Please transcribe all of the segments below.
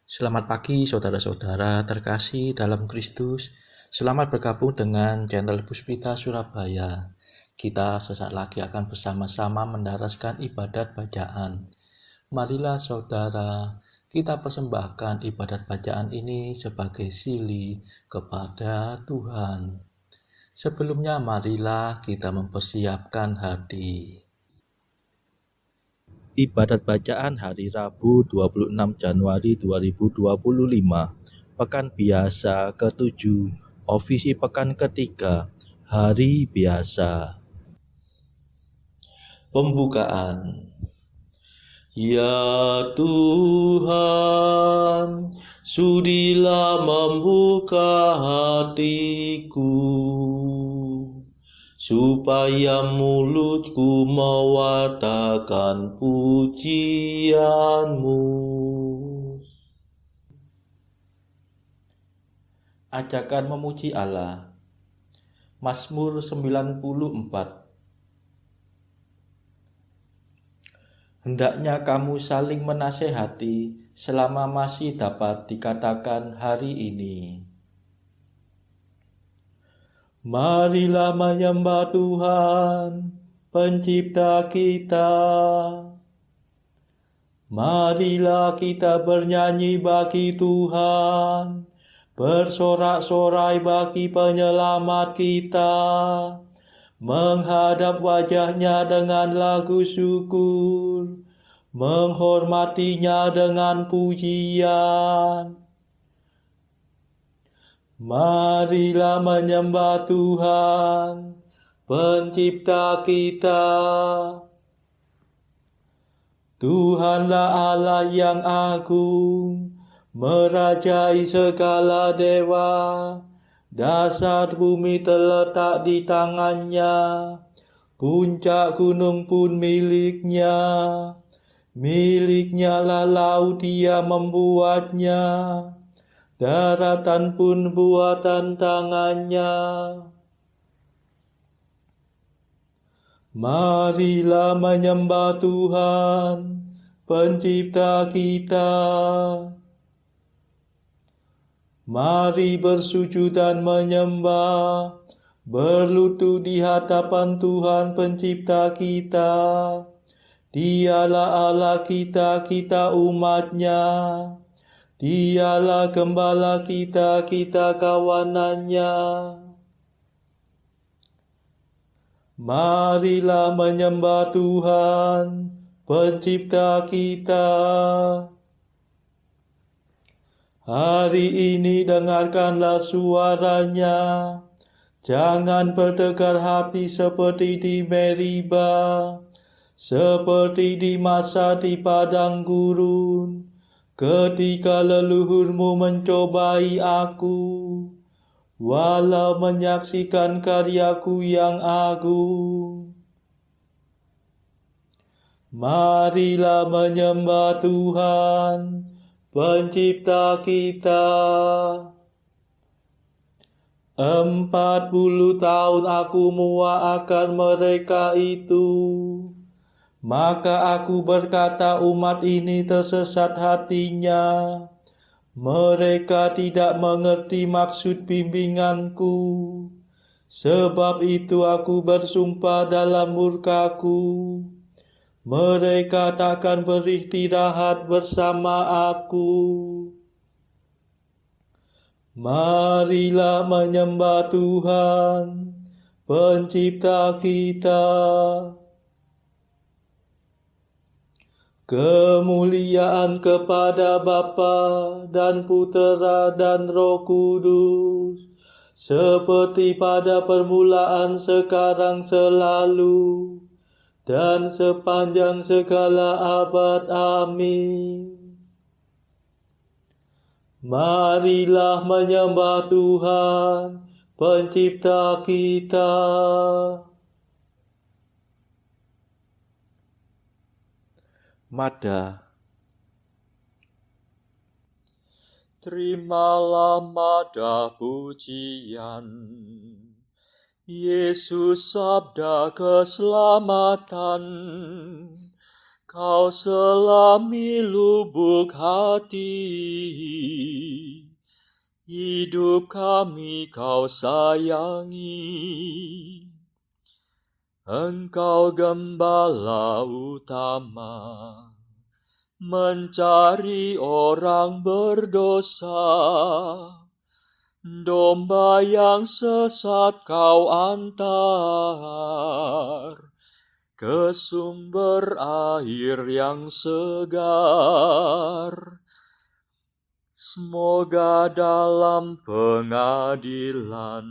Selamat pagi saudara-saudara terkasih dalam Kristus. Selamat bergabung dengan channel Puspita Surabaya. Kita sesaat lagi akan bersama-sama mendaraskan ibadat bacaan. Marilah saudara, kita persembahkan ibadat bacaan ini sebagai sili kepada Tuhan. Sebelumnya marilah kita mempersiapkan hati. Ibadat bacaan hari Rabu 26 Januari 2025, Pekan Biasa ke-7, Ofisi Pekan ketiga, Hari Biasa. Pembukaan. Ya Tuhan, sudilah membuka hatiku, supaya mulutku mewartakan pujian-Mu. Ajakan memuji Allah. Mazmur 94. Hendaknya kamu saling menasehati selama masih dapat dikatakan hari ini. Marilah menyembah Tuhan, Pencipta kita. Marilah kita bernyanyi bagi Tuhan, bersorak-sorai bagi penyelamat kita, menghadap wajah-Nya dengan lagu syukur, menghormati-Nya dengan pujian. Marilah menyembah Tuhan, Pencipta kita. Tuhanlah Allah yang agung, merajai segala dewa. Dasar bumi terletak di tangan-Nya, puncak gunung pun milik-Nya. Milik-Nya lah laut, Dia membuatnya, daratan pun buatan tangan-Nya. Marilah menyembah Tuhan, Pencipta kita. Mari bersujud dan menyembah, berlutut di hadapan Tuhan Pencipta kita. Dialah Allah kita, kita umat-Nya. Dialah gembala kita, kita kawanan-Nya. Marilah menyembah Tuhan, Pencipta kita. Hari ini dengarkanlah suara-Nya. Jangan berdegar hati seperti di Meriba, seperti di masa di padang gurun, ketika leluhurmu mencobai aku, walau menyaksikan karyaku yang agung. Marilah menyembah Tuhan, Pencipta kita. 40 tahun aku muak akan mereka itu. Maka aku berkata, umat ini tersesat hatinya. Mereka tidak mengerti maksud bimbinganku. Sebab itu aku bersumpah dalam murkaku, mereka takkan beristirahat bersama aku. Marilah menyembah Tuhan, Pencipta kita. Kemuliaan kepada Bapa dan Putera dan Roh Kudus, seperti pada permulaan, sekarang, selalu, dan sepanjang segala abad. Amin. Marilah menyembah Tuhan, Pencipta kita. Mada. Terimalah mada pujian, Yesus sabda keselamatan. Kau selami lubuk hati, hidup kami Kau sayangi. Engkau gembala utama, mencari orang berdosa. Domba yang sesat Kau antar ke sumber air yang segar. Semoga dalam pengadilan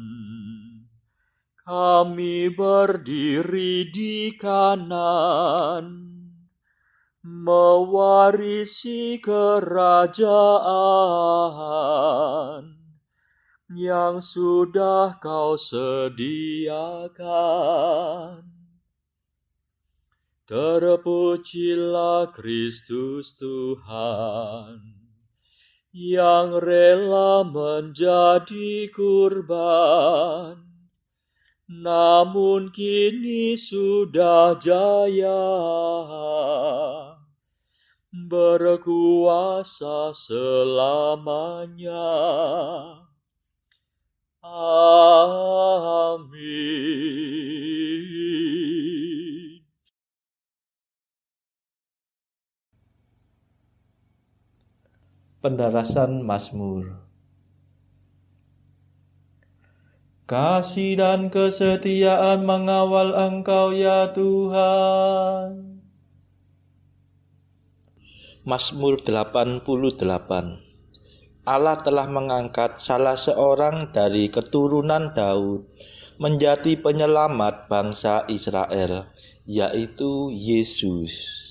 kami berdiri di kanan, mewarisi kerajaan yang sudah Kau sediakan. Terpujilah Kristus Tuhan, yang rela menjadi kurban, namun kini sudah jaya, berkuasa selamanya. Amin. Pendarasan Mazmur. Kasih dan kesetiaan mengawal Engkau ya Tuhan. Mazmur 88. Allah telah mengangkat salah seorang dari keturunan Daud menjadi penyelamat bangsa Israel, yaitu Yesus.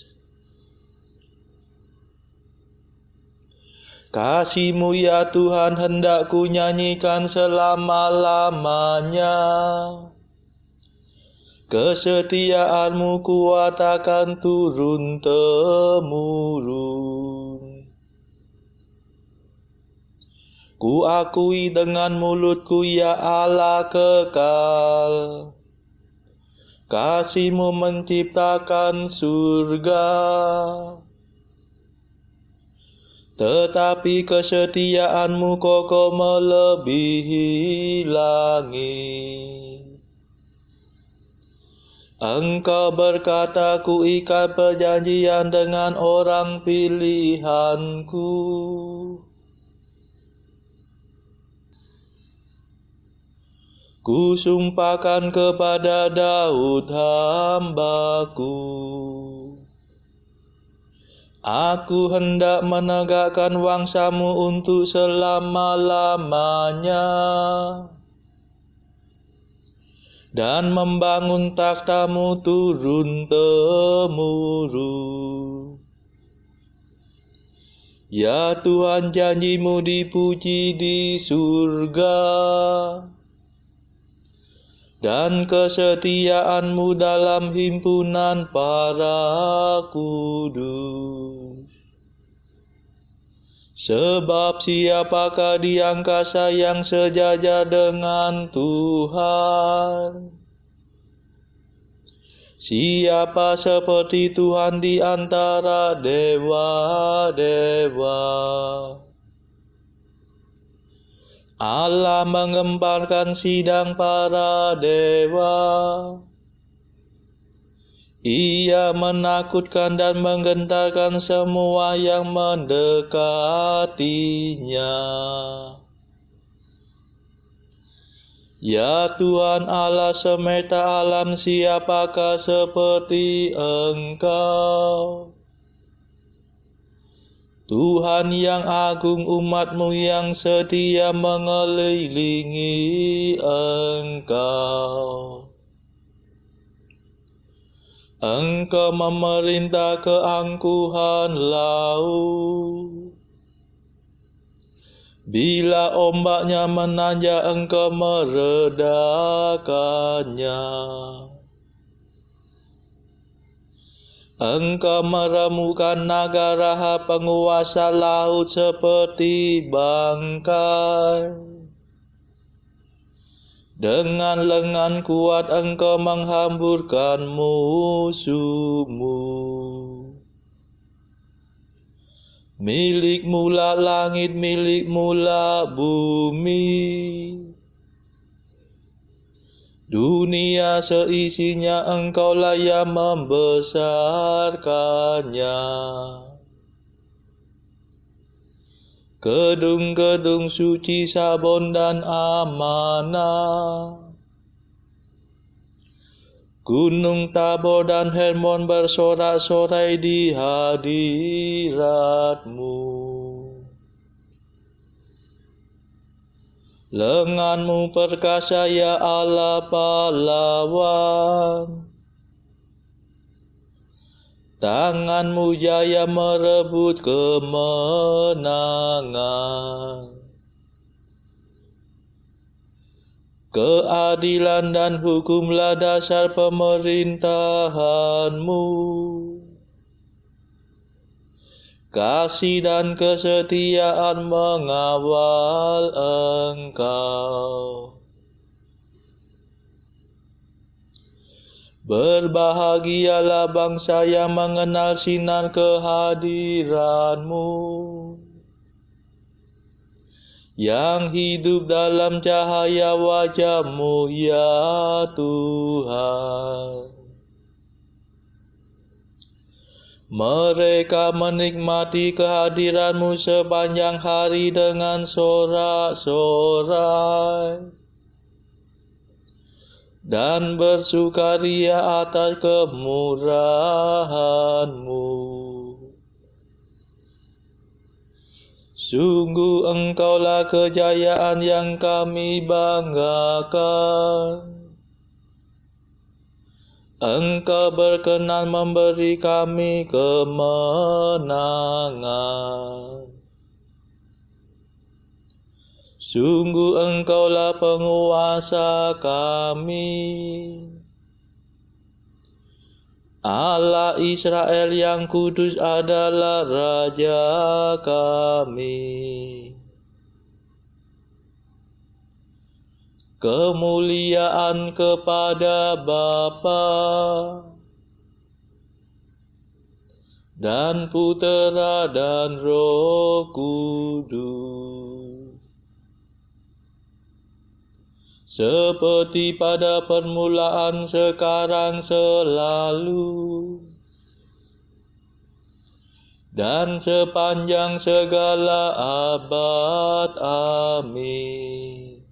Kasih-Mu ya Tuhan hendak ku nyanyikan selama-lamanya. Kesetiaan-Mu kuat akan turun-temurun. Ku akui dengan mulutku ya Allah kekal. Kasih-Mu menciptakan surga. Tetapi kesetiaan-Mu kokoh melebihi langit. Engkau berkata, ku ikat perjanjian dengan orang pilihanku. Ku sumpahkan kepada Daud hamba-Ku. Aku hendak menegakkan wangsa-Mu untuk selama-lamanya dan membangun takhta-Mu turun-temurun. Ya Tuhan, janji-Mu dipuji di surga, dan kesetiaan-Mu dalam himpunan para kudus. Sebab siapakah di angkasa yang sejajar dengan Tuhan? Siapa seperti Tuhan di antara dewa-dewa? Allah mengemparkan sidang para dewa. Ia menakutkan dan menggentarkan semua yang mendekatinya. Ya Tuhan Allah semesta alam, siapakah seperti Engkau? Tuhan yang agung, umat-Mu yang setia mengelilingi Engkau. Engkau memerintah keangkuhan laut. Bila ombaknya menanjak, Engkau meredakannya. Engkau meremukkan naga raha penguasa laut seperti bangkai. Dengan lengan kuat Engkau menghamburkan musuh-Mu. Milik mula langit, milik mula bumi. Dunia seisinya Engkaulah yang membesarkannya. Gedung-gedung suci, Sabon dan amanah. Gunung Tabor dan Hermon bersorak-sorai di hadirat-Mu. Lengan-Mu perkasa ya Allah pahlawan. Tangan-Mu jaya merebut kemenangan. Keadilan dan hukumlah dasar pemerintahan-Mu. Kasih dan kesetiaan mengawal Engkau. Berbahagialah bangsa yang mengenal sinar kehadiran-Mu, yang hidup dalam cahaya wajah-Mu ya Tuhan. Mereka menikmati kehadiran-Mu sepanjang hari dengan sorak-sorai dan bersukaria atas kemurahan-Mu. Sungguh Engkaulah kejayaan yang kami banggakan. Engkau berkenan memberi kami kemenangan. Sungguh Engkaulah penguasa kami, Allah Israel yang kudus adalah Raja kami. Kemuliaan kepada Bapa dan Putera dan Roh Kudus, seperti pada permulaan, sekarang, selalu, dan sepanjang segala abad. Amin.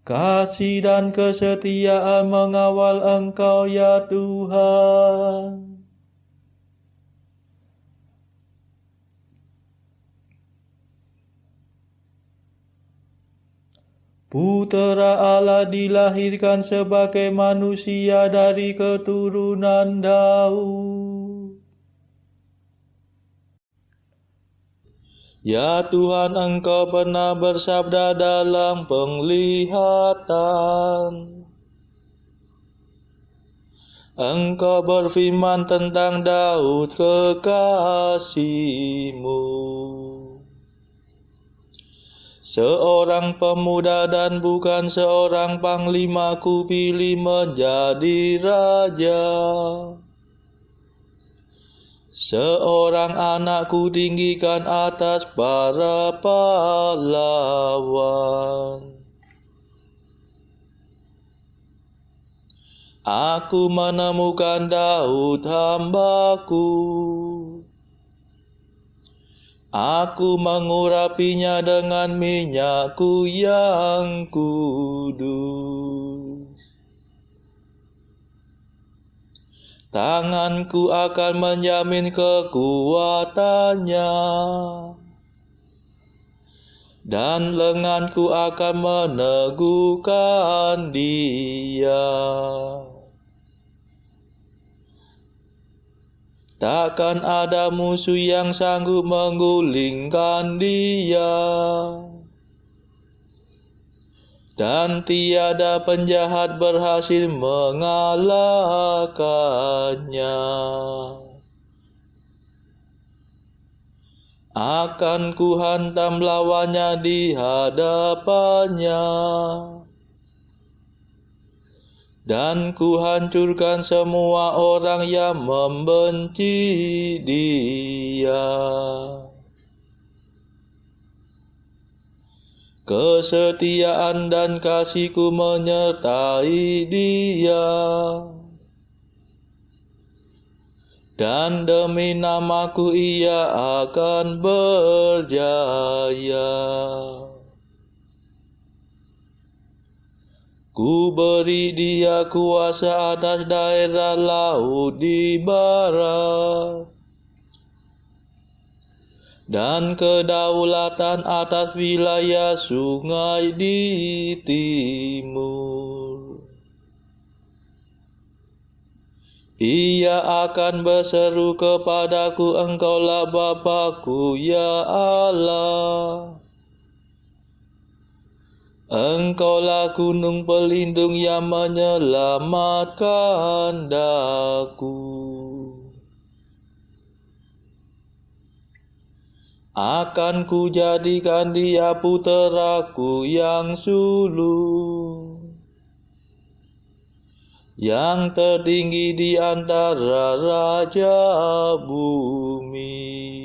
Kasih dan kesetiaan mengawal Engkau ya Tuhan. Putera Allah dilahirkan sebagai manusia dari keturunan Daud. Ya Tuhan, Engkau pernah bersabda dalam penglihatan. Engkau berfirman tentang Daud kekasih-Mu. Seorang pemuda dan bukan seorang panglima kupilih menjadi raja. Seorang anak kutinggikan atas para pahlawan. Aku menemukan Daud hamba-Ku. Aku mengurapinya dengan minyak-Ku yang kudus. Tangan-Ku akan menjamin kekuatannya, dan lengan-Ku akan meneguhkan dia. Takkan ada musuh yang sanggup menggulingkan dia, dan tiada penjahat berhasil mengalahkannya. Akan Ku hantam lawannya di hadapannya, dan ku hancurkan semua orang yang membenci Dia. Kesetiaan dan kasih-Ku menyertai Dia, dan demi nama-Ku Ia akan berjaya. Ku beri Dia kuasa atas daerah laut di barat, dan kedaulatan atas wilayah sungai di timur. Ia akan berseru kepadaku, Engkaulah Bapa-Ku, ya Allah. Engkaulah gunung pelindung yang menyelamatkan daku. Akan ku jadikan Dia puteraku yang sulung, yang tertinggi di antara raja bumi.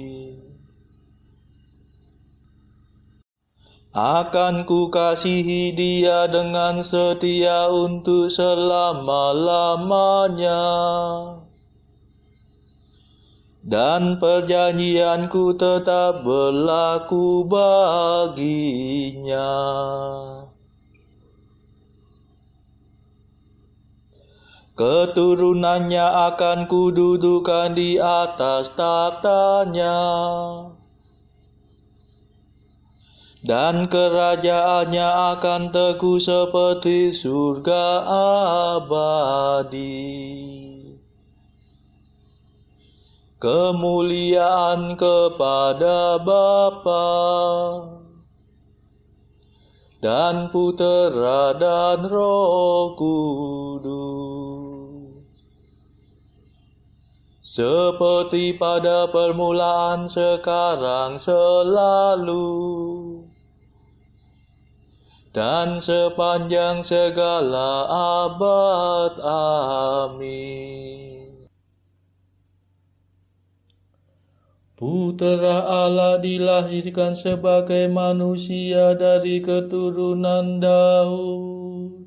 Akan ku kasihi Dia dengan setia untuk selama-lamanya, dan perjanjian-Ku tetap berlaku baginya. Keturunannya akan Kududukan di atas tahtanya, dan kerajaannya akan teguh seperti surga abadi. Kemuliaan kepada Bapa dan Putera dan Roh Kudus, seperti pada permulaan, sekarang, selalu, dan sepanjang segala abad. Amin. Putera Allah dilahirkan sebagai manusia dari keturunan Daud.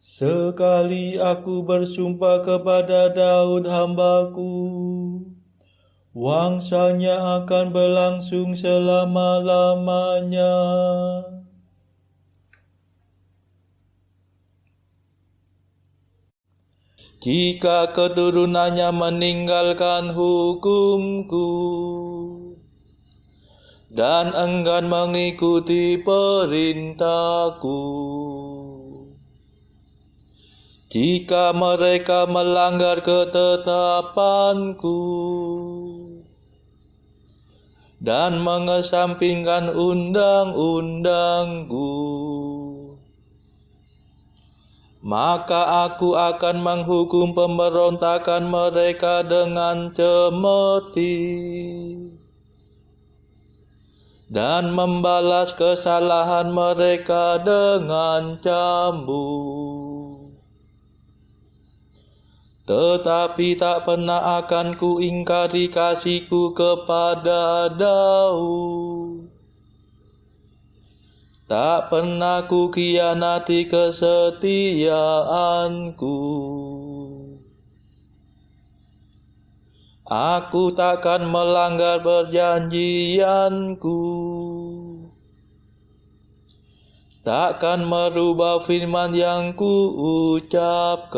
Sekali aku bersumpah kepada Daud hamba-Ku, wangsanya akan berlangsung selama-lamanya. Jika keturunannya meninggalkan hukum-Ku dan enggan mengikuti perintah-Ku, jika mereka melanggar ketetapan-Ku dan mengesampingkan undang-undang-Ku, maka Aku akan menghukum pemberontakan mereka dengan cemeti, dan membalas kesalahan mereka dengan cambuk. Tetapi tak pernah akan Kuingkari kasih-Ku kepada Daud. Tak pernah Kukhianati kesetiaan-Ku. Aku takkan melanggar perjanjian-Ku, takkan merubah firman yang Kuucapkan.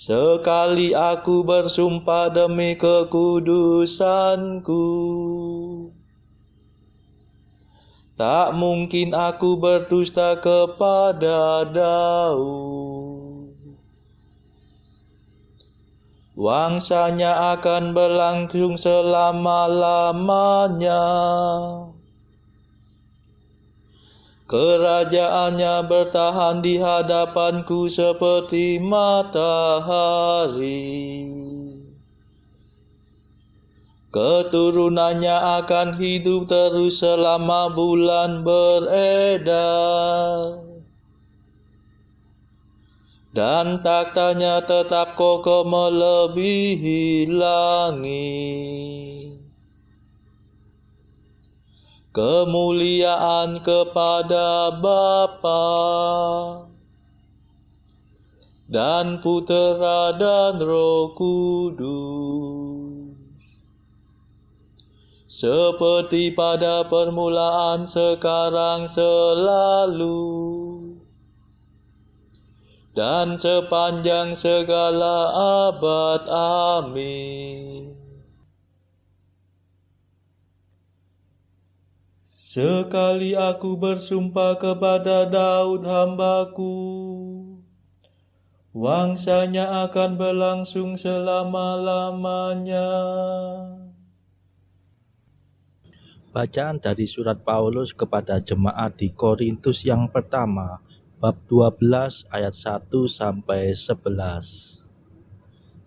Sekali aku bersumpah demi kekudusan-Ku, tak mungkin aku berdusta kepada Daud. Wangsanya akan berlangsung selama-lamanya. Kerajaannya bertahan di hadapan-Ku seperti matahari. Keturunannya akan hidup terus selama bulan beredar, dan taktanya tetap kokoh melebihi langit. Kemuliaan kepada Bapa dan Putera dan Roh Kudus, seperti pada permulaan, sekarang, selalu, dan sepanjang segala abad. Amin. Sekali aku bersumpah kepada Daud hambaku, wangsanya akan berlangsung selama-lamanya. Bacaan dari surat Paulus kepada jemaat di Korintus yang pertama, bab 12 ayat 1 sampai 11.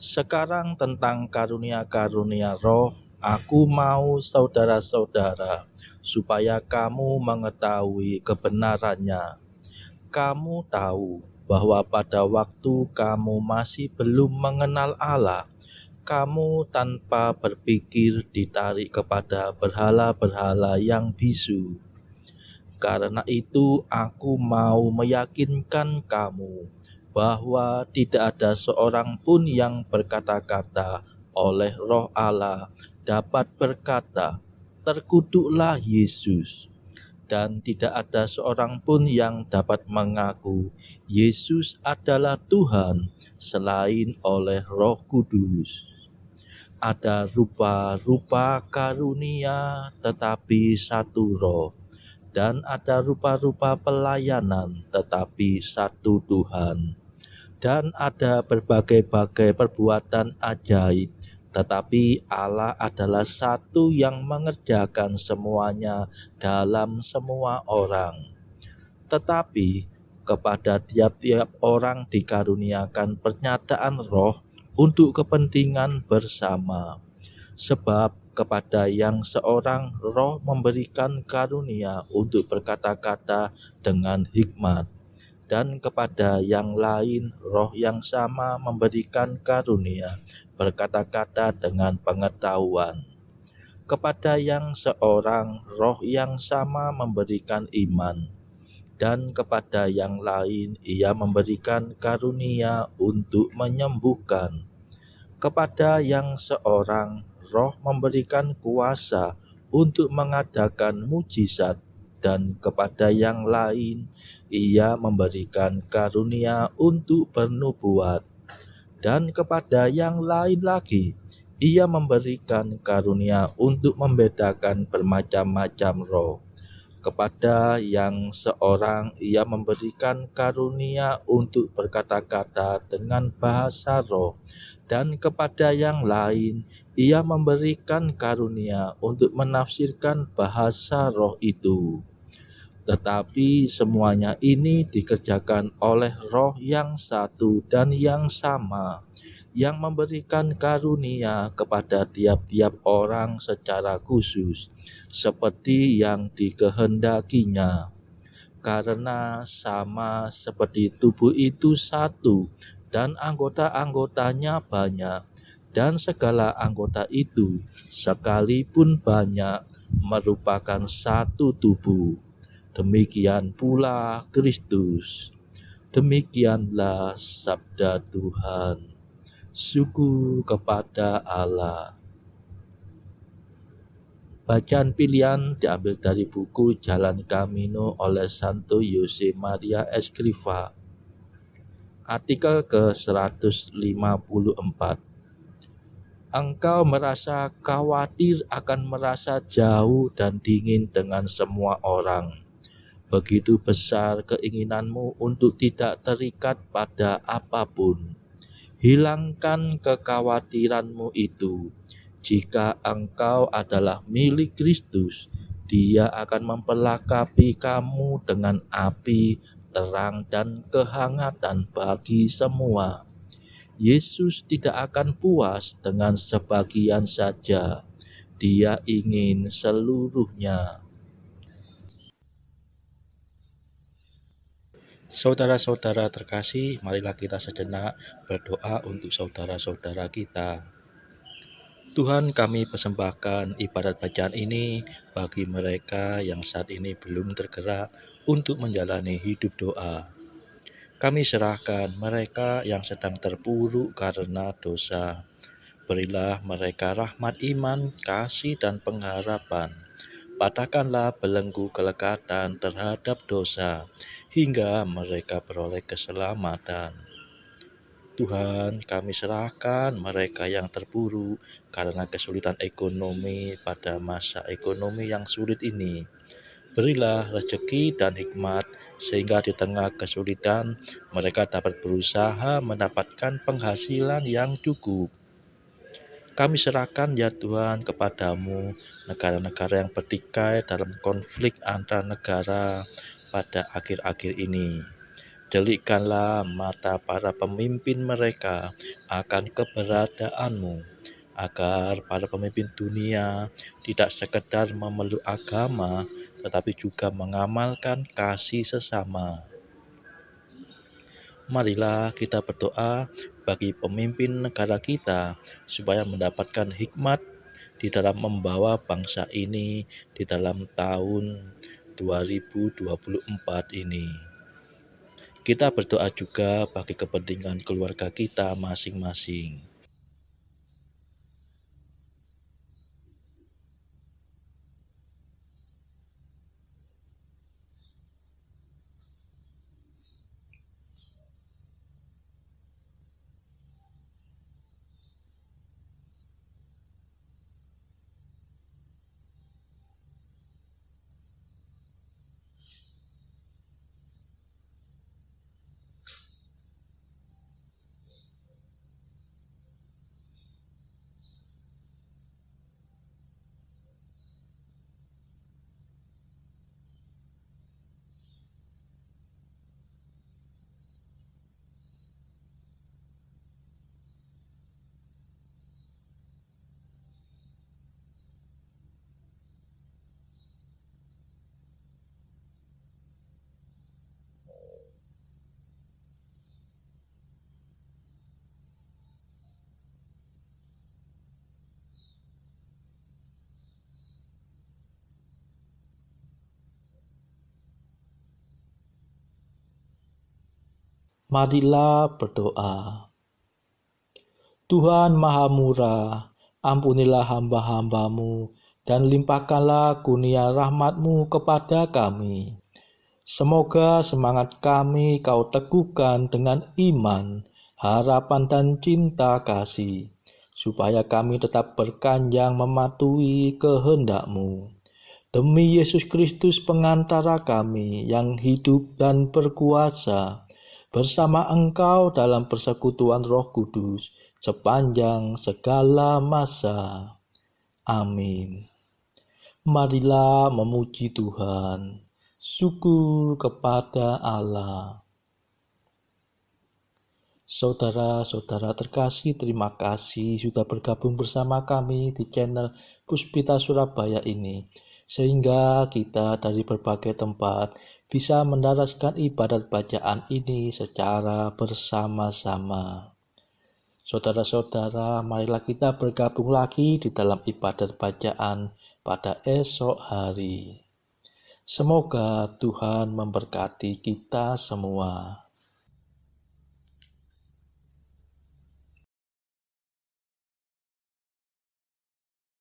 Sekarang tentang karunia-karunia roh, aku mau saudara-saudara, supaya kamu mengetahui kebenarannya. Kamu tahu bahwa pada waktu kamu masih belum mengenal Allah, kamu tanpa berpikir ditarik kepada berhala-berhala yang bisu. Karena itu aku mau meyakinkan kamu bahwa tidak ada seorang pun yang berkata-kata oleh Roh Allah dapat berkata, "Terkutuklah Yesus." Dan tidak ada seorang pun yang dapat mengaku Yesus adalah Tuhan selain oleh Roh Kudus. Ada rupa-rupa karunia tetapi satu Roh, dan ada rupa-rupa pelayanan tetapi satu Tuhan. Dan ada berbagai-bagai perbuatan ajaib, tetapi Allah adalah satu yang mengerjakan semuanya dalam semua orang. Tetapi kepada tiap-tiap orang dikaruniakan pernyataan roh untuk kepentingan bersama. Sebab kepada yang seorang roh memberikan karunia untuk berkata-kata dengan hikmat, dan kepada yang lain roh yang sama memberikan karunia berkata-kata dengan pengetahuan. Kepada yang seorang roh yang sama memberikan iman, dan kepada yang lain ia memberikan karunia untuk menyembuhkan. Kepada yang seorang roh memberikan kuasa untuk mengadakan mujizat, dan kepada yang lain ia memberikan karunia untuk bernubuat, dan kepada yang lain lagi ia memberikan karunia untuk membedakan bermacam-macam roh. Kepada yang seorang ia memberikan karunia untuk berkata-kata dengan bahasa roh, dan kepada yang lain ia memberikan karunia untuk menafsirkan bahasa roh itu. Tetapi semuanya ini dikerjakan oleh Roh yang satu dan yang sama, yang memberikan karunia kepada tiap-tiap orang secara khusus, seperti yang dikehendakinya. Karena sama seperti tubuh itu satu, dan anggota-anggotanya banyak, dan segala anggota itu, sekalipun banyak, merupakan satu tubuh. Demikian pula Kristus. Demikianlah sabda Tuhan. Syukur kepada Allah. Bacaan pilihan diambil dari buku Jalan Camino oleh Santo Jose Maria Escrivá. Artikel ke-154. Engkau merasa khawatir akan merasa jauh dan dingin dengan semua orang. Begitu besar keinginanmu untuk tidak terikat pada apapun. Hilangkan kekhawatiranmu itu. Jika engkau adalah milik Kristus, Dia akan memperlengkapi kamu dengan api, terang, dan kehangatan bagi semua. Yesus tidak akan puas dengan sebagian saja. Dia ingin seluruhnya. Saudara-saudara terkasih, marilah kita sejenak berdoa untuk saudara-saudara kita. Tuhan, kami persembahkan ibadat bacaan ini bagi mereka yang saat ini belum tergerak untuk menjalani hidup doa. Kami serahkan mereka yang sedang terpuruk karena dosa. Berilah mereka rahmat iman, kasih, dan pengharapan. Patahkanlah belenggu kelekatan terhadap dosa, hingga mereka beroleh keselamatan. Tuhan, kami serahkan mereka yang terpuruk karena kesulitan ekonomi pada masa ekonomi yang sulit ini. Berilah rezeki dan hikmat, sehingga di tengah kesulitan mereka dapat berusaha mendapatkan penghasilan yang cukup. Kami serahkan ya Tuhan kepadamu negara-negara yang bertikai dalam konflik antar negara pada akhir-akhir ini. Delikkanlah mata para pemimpin mereka akan keberadaanmu, agar para pemimpin dunia tidak sekedar memeluk agama, tetapi juga mengamalkan kasih sesama. Marilah kita berdoa bagi pemimpin negara kita, supaya mendapatkan hikmat di dalam membawa bangsa ini di dalam tahun 2024 ini. Kita berdoa juga bagi kepentingan keluarga kita masing-masing. Marilah berdoa. Tuhan Maha Murah, ampunilah hamba-hamba-Mu dan limpahkanlah kurnia rahmat-Mu kepada kami. Semoga semangat kami Kau teguhkan dengan iman, harapan, dan cinta kasih, supaya kami tetap berkanjang mematuhi kehendak-Mu. Demi Yesus Kristus pengantara kami yang hidup dan berkuasa, bersama Engkau dalam persekutuan Roh Kudus, sepanjang segala masa. Amin. Marilah memuji Tuhan. Syukur kepada Allah. Saudara-saudara terkasih, terima kasih sudah bergabung bersama kami di channel Puspita Surabaya ini, sehingga kita dari berbagai tempat bisa mendaraskan ibadat bacaan ini secara bersama-sama. Saudara-saudara, marilah kita bergabung lagi di dalam ibadat bacaan pada esok hari. Semoga Tuhan memberkati kita semua.